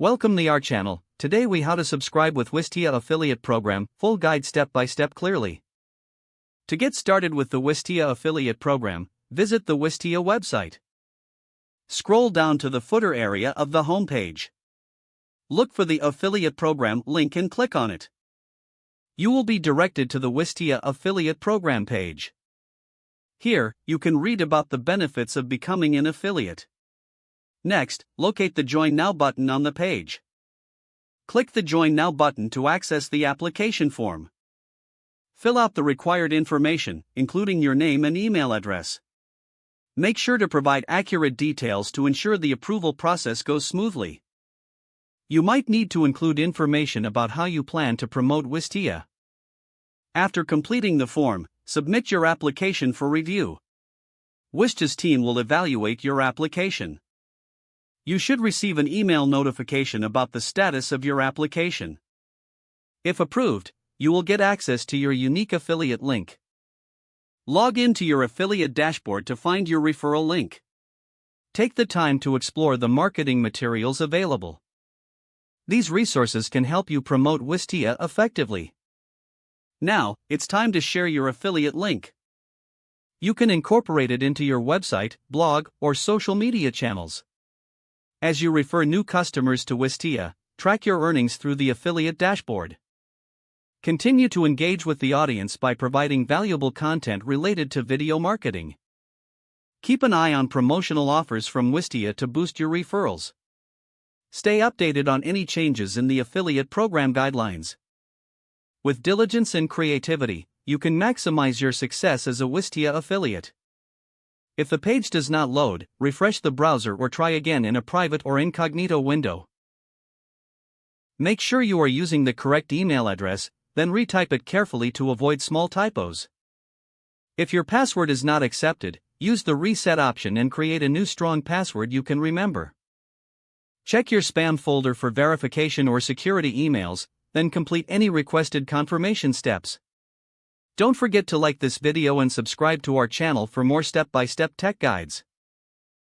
Welcome to our channel. Today we how to subscribe with Wistia affiliate program, full guide step by step clearly. To get started with the Wistia affiliate program, visit the Wistia website. Scroll down to the footer area of the homepage. Look for the affiliate program link and click on it. You will be directed to the Wistia affiliate program page. Here, you can read about the benefits of becoming an affiliate. Next, locate the Join Now button on the page. Click the Join Now button to access the application form. Fill out the required information, including your name and email address. Make sure to provide accurate details to ensure the approval process goes smoothly. You might need to include information about how you plan to promote Wistia. After completing the form, submit your application for review. Wistia's team will evaluate your application. You should receive an email notification about the status of your application. If approved, you will get access to your unique affiliate link. Log into your affiliate dashboard to find your referral link. Take the time to explore the marketing materials available. These resources can help you promote Wistia effectively. Now, it's time to share your affiliate link. You can incorporate it into your website, blog, or social media channels. As you refer new customers to Wistia, track your earnings through the affiliate dashboard. Continue to engage with the audience by providing valuable content related to video marketing. Keep an eye on promotional offers from Wistia to boost your referrals. Stay updated on any changes in the affiliate program guidelines. With diligence and creativity, you can maximize your success as a Wistia affiliate. If the page does not load, refresh the browser or try again in a private or incognito window. Make sure you are using the correct email address, then retype it carefully to avoid small typos. If your password is not accepted, use the reset option and create a new strong password you can remember. Check your spam folder for verification or security emails, then complete any requested confirmation steps. Don't forget to like this video and subscribe to our channel for more step-by-step tech guides.